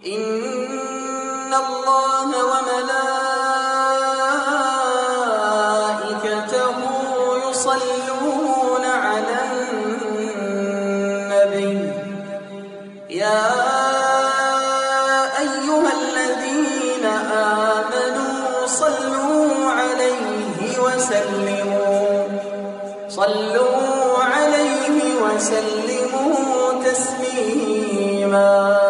إن الله وملائكته يصلون على النبي يا أيها الذين آمنوا صلوا عليه وسلموا تسليما.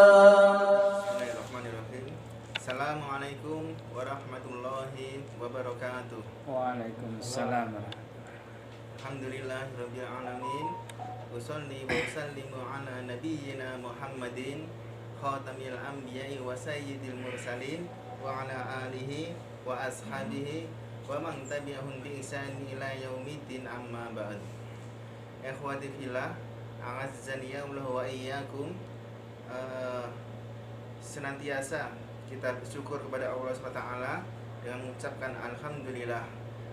Assalamualaikum warahmatullahi wabarakatuh. Waalaikumsalam. Alhamdulillahirabbil alamin. Usolli wa usallimu ala nabiyyina Muhammadin khatamil anbiya'i wa sayyidil mursalin wa ala alihi wa ashabihi wa man tabi'ahum bi ihsan ila yaumiddin, amma ba'd. Ikhwati fillah, a'azzani Allah wa iyyakum. Senantiasa kita bersyukur kepada Allah SWT dengan mengucapkan alhamdulillah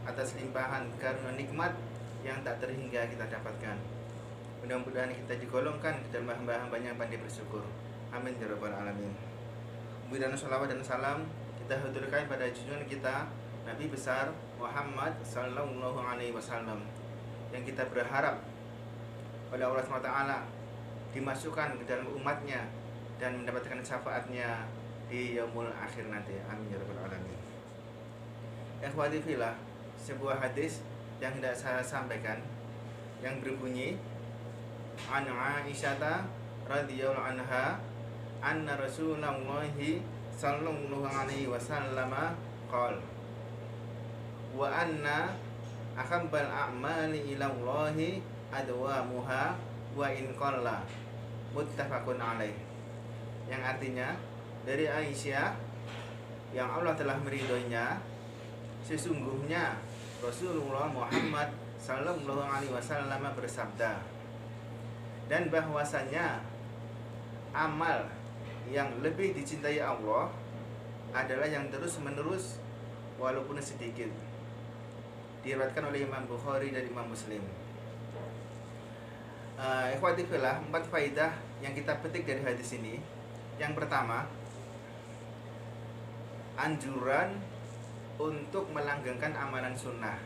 atas limpahan karunia nikmat yang tak terhingga kita dapatkan. Mudah-mudahan kita digolongkan ke dalam hamba-hambanya yang pandai bersyukur. Amin ya rabbal alamin. Kemudian salawat dan salam kita haturkan pada junjungan kita Nabi besar Muhammad sallallahu alaihi wasallam, yang kita berharap pada Allah SWT dimasukkan ke dalam umatnya dan mendapatkan syafaatnya di yaumul akhir nanti. Amin ya rabbal alamin. Ikhwati fillah, sebuah hadis yang hendak saya sampaikan yang berbunyi, an Aisyah radhiyallahu anha anna Rasulullah sallallahu alaihi wasallam qala wa anna ahabbal a'mali ila Allahi adwamuha wa in qalla, muttafaqun alaih. Yang artinya, dari Aisyah yang Allah telah meridhoinya, sesungguhnya Rasulullah Muhammad sallallahu alaihi wasallam bersabda, dan bahwasanya amal yang lebih dicintai Allah adalah yang terus menerus walaupun sedikit. Diriwayatkan oleh Imam Bukhari dan Imam Muslim. Ikhwati fillah, 4 faidah yang kita petik dari hadis ini. Yang pertama, anjuran untuk melanggengkan amalan sunnah.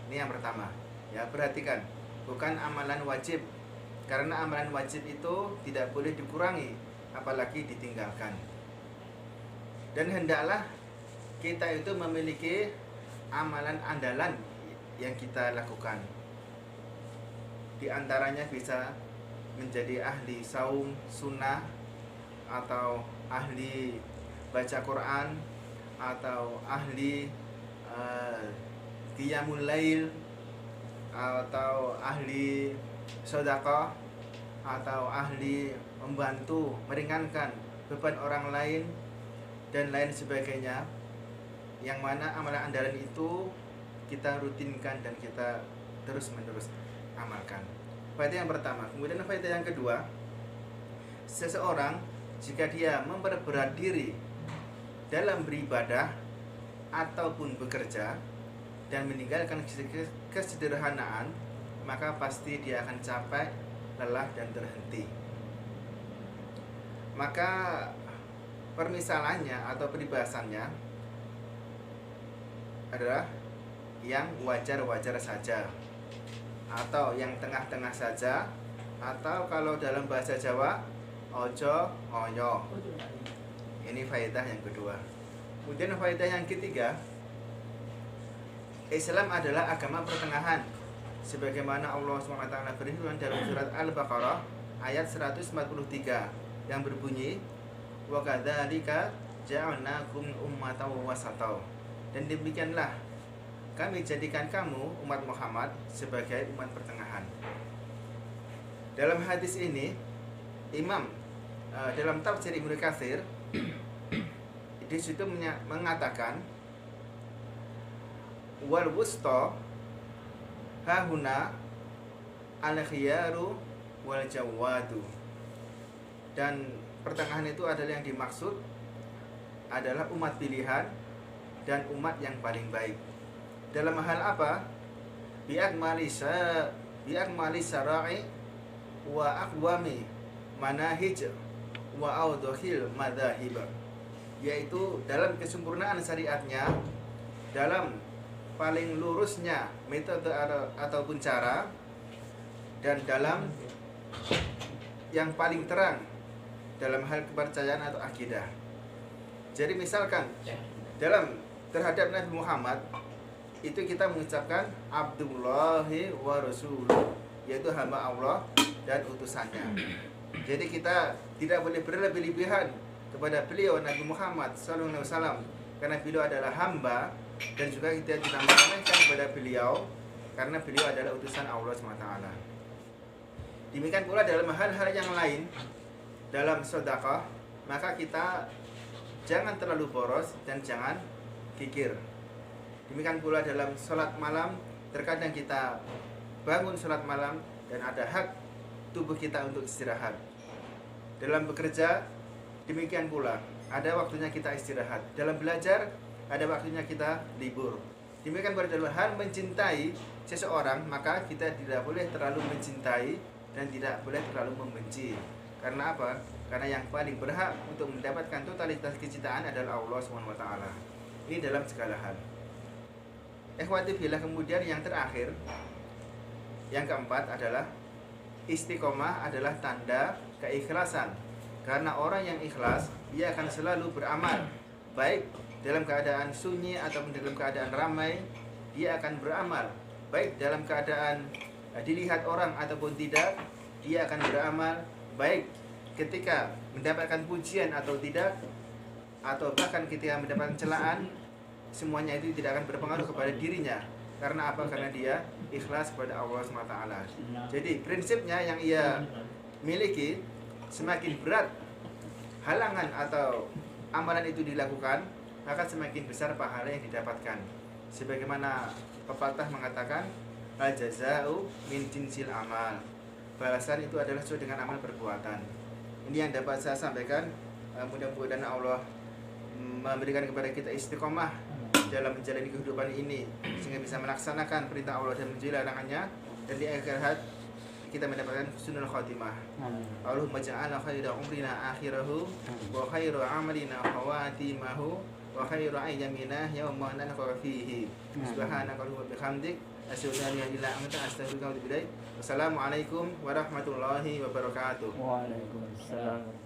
Ini yang pertama. Ya, perhatikan, bukan amalan wajib, karena amalan wajib itu tidak boleh dikurangi, apalagi ditinggalkan. Dan hendaklah kita itu memiliki amalan andalan yang kita lakukan. Di antaranya bisa menjadi ahli saum sunnah, atau ahli baca Quran, atau ahli qiyamul lail, atau ahli sedekah, atau ahli membantu meringankan beban orang lain dan lain sebagainya, yang mana amalan andalan itu kita rutinkan dan kita terus-menerus amalkan. Faedah yang pertama. Kemudian faedah yang kedua, seseorang jika dia memperberat diri dalam beribadah ataupun bekerja dan meninggalkan kesederhanaan, maka pasti dia akan capek, lelah, dan terhenti. Maka permisalannya atau peribahasannya adalah yang wajar-wajar saja, atau yang tengah-tengah saja, atau kalau dalam bahasa Jawa, ojo ngoyo. Ini faedah yang kedua. Kemudian faedah yang ketiga, Islam adalah agama pertengahan, sebagaimana Allah SWT berfirman dalam surat Al-Baqarah ayat 143 yang berbunyi, wa kadzalika ja'alnakum ummatan wasata, dan demikianlah kami jadikan kamu umat Muhammad sebagai umat pertengahan. Dalam hadis ini, Imam dalam tafsir Ibnu Katsir di situ mengatakan wal wusta hahuna al khiyaru wal jawadu, dan pertengahan itu adalah yang dimaksud adalah umat pilihan dan umat yang paling baik. Dalam hal apa? Bi'akmali syara'i wa aqwami manahij wa awdahil madzahib, yaitu dalam kesempurnaan syariatnya, dalam paling lurusnya metode ataupun cara, dan dalam yang paling terang dalam hal kepercayaan atau akidah. Jadi misalkan dalam terhadap Nabi Muhammad itu kita mengucapkan Abdullahi wa Rasuluh, yaitu hamba Allah dan utusannya. Jadi kita tidak boleh berlebih-lebihan kepada beliau Nabi Muhammad SAW, karena beliau adalah hamba, dan juga kita tidak meremehkan kepada beliau karena beliau adalah utusan Allah SWT. Demikian pula dalam hal-hal yang lain, dalam sedekah, maka kita jangan terlalu boros dan jangan kikir. Demikian pula dalam sholat malam, terkadang kita bangun sholat malam dan ada hak tubuh kita untuk istirahat. Dalam bekerja, demikian pula ada waktunya kita istirahat. Dalam belajar, ada waktunya kita libur. Demikian pula dalam hal mencintai seseorang, maka kita tidak boleh terlalu mencintai dan tidak boleh terlalu membenci. Karena apa? Karena yang paling berhak untuk mendapatkan totalitas kecintaan adalah Allah SWT. Ini dalam segala hal. Ikhwati fillah, kemudian yang terakhir, yang keempat adalah istiqomah adalah tanda keikhlasan. Karena orang yang ikhlas, dia akan selalu beramal, baik dalam keadaan sunyi ataupun dalam keadaan ramai. Dia akan beramal baik dalam keadaan dilihat orang ataupun tidak. Dia akan beramal baik ketika mendapatkan pujian atau tidak, atau bahkan ketika mendapatkan celaan. Semuanya itu tidak akan berpengaruh kepada dirinya. Karena apa? Karena dia ikhlas kepada Allah SWT. Jadi prinsipnya yang ia miliki, semakin berat halangan atau amalan itu dilakukan, maka semakin besar pahala yang didapatkan. Sebagaimana pepatah mengatakan, al-jaza'u min jinsil amal, balasan itu adalah sesuai dengan amal perbuatan. Ini yang dapat saya sampaikan. Mudah-mudahan Allah memberikan kepada kita istiqomah dalam menjalani kehidupan ini, sehingga bisa melaksanakan perintah Allah dan menjauhi larangannya, dan di akhirat kita mendapatkan husnul khatimah. Allahumma ja'alna khaira umrina akhirahu wa khairu amalina khawatimahu wa khairu ayyamina yawma nalqa fihi. Subhanaka wa bihamdik asyhadu an la ilaha illa anta astaghfiruka wa atubu ilaik. Wassalamualaikum warahmatullahi wabarakatuh. Waalaikumsalam.